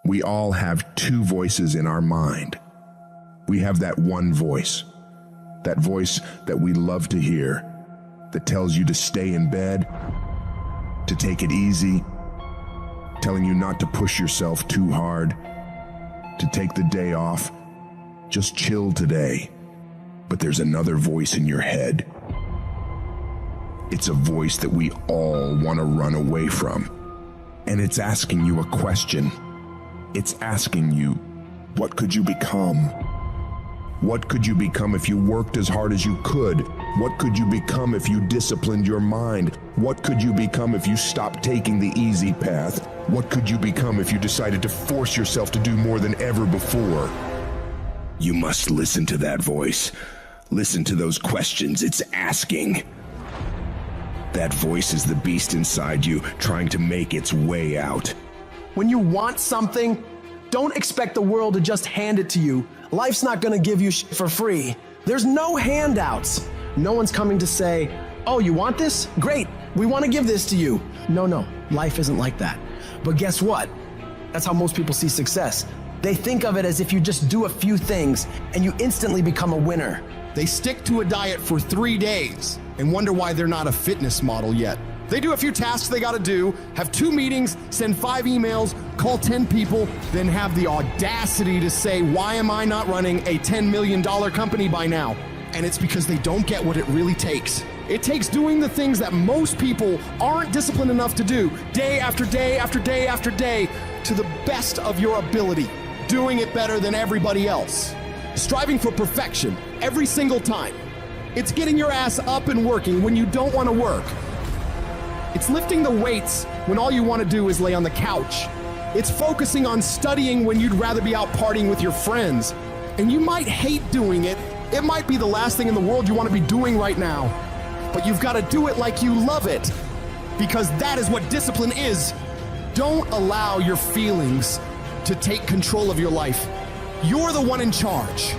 We all have two voices in our mind. We have that one voice, that voice that we love to hear, that tells you to stay in bed, to take it easy, telling you not to push yourself too hard, to take the day off, just chill today. But there's another voice in your head. It's a voice that we all want to run away from. And it's asking you a question. It's asking you, what could you become? What could you become if you worked as hard as you could? What could you become if you disciplined your mind? What could you become if you stopped taking the easy path? What could you become if you decided to force yourself to do more than ever before? You must listen to that voice. Listen to those questions it's asking. That voice is the beast inside you, trying to make its way out. When you want something, don't expect the world to just hand it to you. Life's not gonna give you shit for free. There's no handouts. No one's coming to say, oh, you want this? Great, we wanna give this to you. No, life isn't like that. But guess what? That's how most people see success. They think of it as if you just do a few things and you instantly become a winner. They stick to a diet for 3 days and wonder why they're not a fitness model yet. They do a few tasks they gotta do, have 2 meetings, send 5 emails, call 10 people, then have the audacity to say, why am I not running a $10 million company by now? And it's because they don't get what it really takes. It takes doing the things that most people aren't disciplined enough to do, day after day after day after day, to the best of your ability, doing it better than everybody else. Striving for perfection every single time. It's getting your ass up and working when you don't want to work. It's lifting the weights when all you want to do is lay on the couch. It's focusing on studying when you'd rather be out partying with your friends. And you might hate doing it. It might be the last thing in the world you want to be doing right now. But you've got to do it like you love it, because that is what discipline is. Don't allow your feelings to take control of your life. You're the one in charge.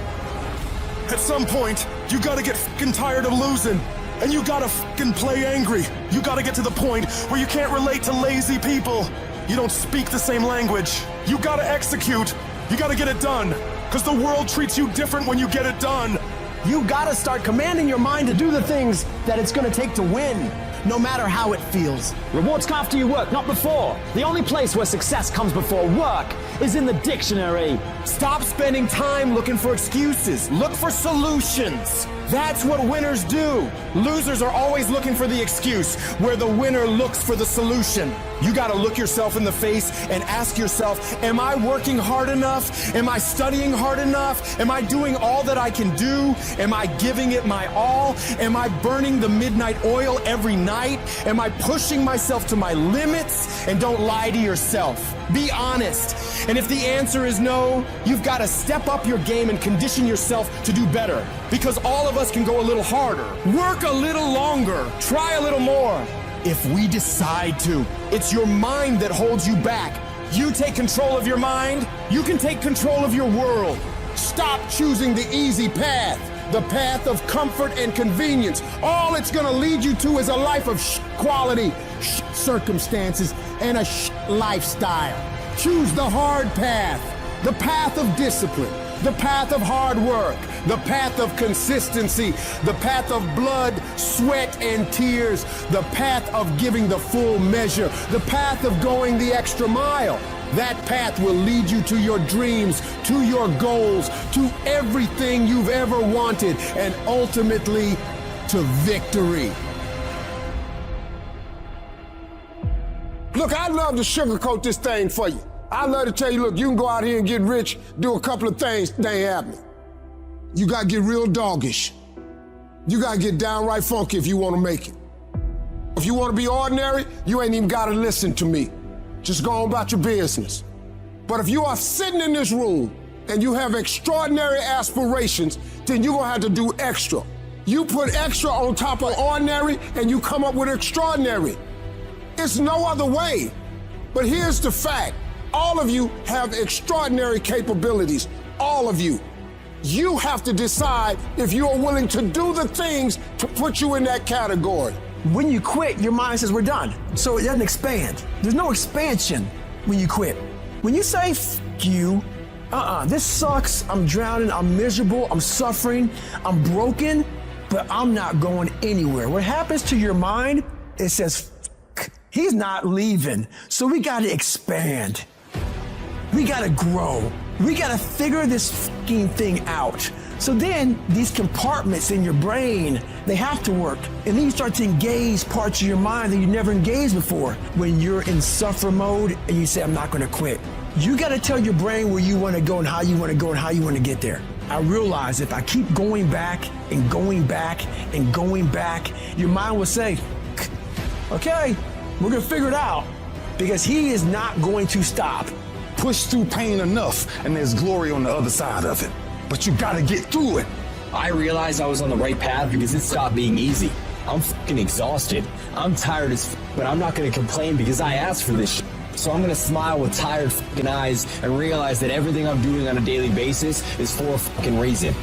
At some point, you gotta get fucking tired of losing. And you gotta fucking play angry. You gotta get to the point where you can't relate to lazy people. You don't speak the same language. You gotta execute. You gotta get it done. Because the world treats you different when you get it done. You gotta start commanding your mind to do the things that it's gonna take to win, no matter how it feels. Rewards come after you work, not before. The only place where success comes before work is in the dictionary. Stop spending time looking for excuses. Look for solutions. That's what winners do. Losers are always looking for the excuse, where the winner looks for the solution. You gotta look yourself in the face and ask yourself, am I working hard enough? Am I studying hard enough? Am I doing all that I can do? Am I giving it my all? Am I burning the midnight oil every night? Am I pushing myself to my limits? And don't lie to yourself. Be honest. And if the answer is no, you've got to step up your game and condition yourself to do better. Because all of us can go a little harder, work a little longer, try a little more. If we decide to, it's your mind that holds you back. You take control of your mind, you can take control of your world. Stop choosing the easy path, the path of comfort and convenience. All it's gonna lead you to is a life of quality, circumstances, and a lifestyle. Choose the hard path, the path of discipline, the path of hard work, the path of consistency, the path of blood, sweat, and tears, the path of giving the full measure, the path of going the extra mile. That path will lead you to your dreams, to your goals, to everything you've ever wanted, and ultimately to victory. Look, I'd love to sugarcoat this thing for you. I'd love to tell you, look, you can go out here and get rich, do a couple of things, they ain't happening. You gotta get real doggish. You gotta get downright funky if you wanna make it. If you wanna be ordinary, you ain't even gotta listen to me. Just go on about your business. But if you are sitting in this room and you have extraordinary aspirations, then you're gonna have to do extra. You put extra on top of ordinary and you come up with extraordinary. It's no other way. But here's the fact. All of you have extraordinary capabilities. All of you. You have to decide if you are willing to do the things to put you in that category. When you quit, your mind says we're done. So it doesn't expand. There's no expansion when you quit. When you say f you, this sucks, I'm drowning, I'm miserable, I'm suffering, I'm broken, but I'm not going anywhere. What happens to your mind, it says, he's not leaving. So we gotta expand. We gotta grow. We gotta figure this fucking thing out. So then these compartments in your brain, they have to work. And then you start to engage parts of your mind that you never engaged before. When you're in suffer mode and you say, I'm not gonna quit. You gotta tell your brain where you wanna go and how you wanna go and how you wanna get there. I realize if I keep going back and going back and going back, your mind will say, okay, we're gonna figure it out, because he is not going to stop. Push through pain enough, and there's glory on the other side of it. But you gotta get through it. I realized I was on the right path because it stopped being easy. I'm fucking exhausted. I'm tired as but I'm not gonna complain because I asked for this shit. So I'm gonna smile with tired fucking eyes and realize that everything I'm doing on a daily basis is for a fucking reason.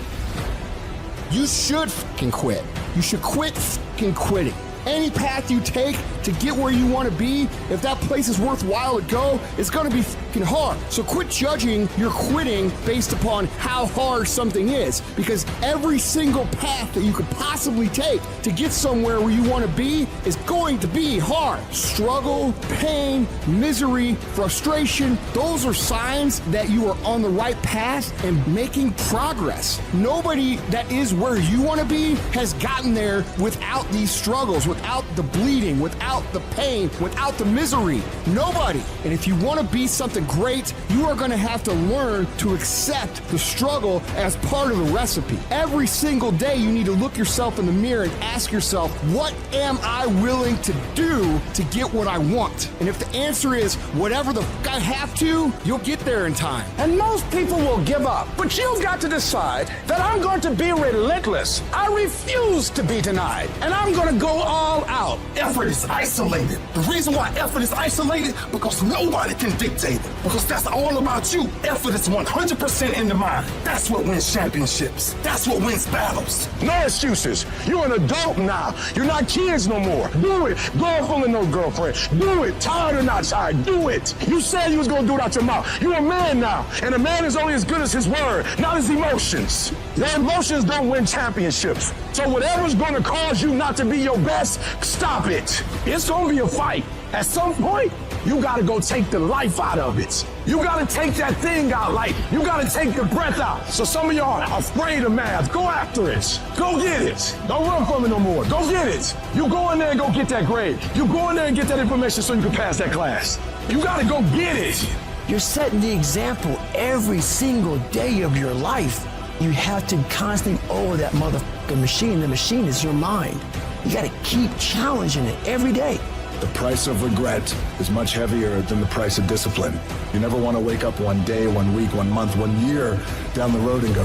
You should fucking quit. You should quit fucking quitting. Any path you take to get where you want to be, if that place is worthwhile to go, it's going to be fucking hard. So quit judging your quitting based upon how hard something is, because every single path that you could possibly take to get somewhere where you want to be is going to be hard. Struggle, pain, misery, frustration, those are signs that you are on the right path and making progress. Nobody that is where you want to be has gotten there without these struggles, without the bleeding, without the pain, without the misery. Nobody. And if you want to be something great, you are going to have to learn to accept the struggle as part of the recipe. Every single day, you need to look yourself in the mirror and ask yourself, what am I willing to do to get what I want? And if the answer is whatever the fuck I have to, you'll get there in time. And most people will give up. But you've got to decide that I'm going to be relentless. I refuse to be denied. And I'm going to go all out. Effort is isolated. The reason why effort is isolated, because nobody can dictate it. Because that's all about you. Effort is 100% in the mind. That's what wins championships. That's what wins battles. No excuses. You're an adult now. You're not kids no more. Do it. Go fooling no girlfriend. Do it. Tired or not tired. Do it. You said you was going to do it out your mouth. You're a man now. And a man is only as good as his word, not his emotions. Your emotions don't win championships. So whatever's going to cause you not to be your best, stop it. It's going to be a fight. At some point, you got to go take the life out of it. You got to take that thing out, like you got to take the breath out. So some of y'all are afraid of math. Go after it. Go get it. Don't run from it no more. Go get it. You go in there and go get that grade. You go in there and get that information so you can pass that class. You got to go get it. You're setting the example every single day of your life. You have to constantly owe that motherfucking machine. The machine is your mind. You got to keep challenging it every day. The price of regret is much heavier than the price of discipline. You never want to wake up one day, 1 week, 1 month, 1 year down the road and go,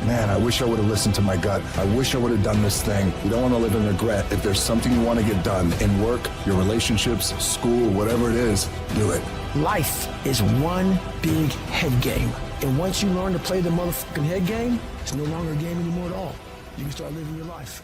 man, I wish I would have listened to my gut. I wish I would have done this thing. You don't want to live in regret. If there's something you want to get done in work, your relationships, school, whatever it is, do it. Life is one big head game. And once you learn to play the motherfucking head game, it's no longer a game anymore at all. You can start living your life.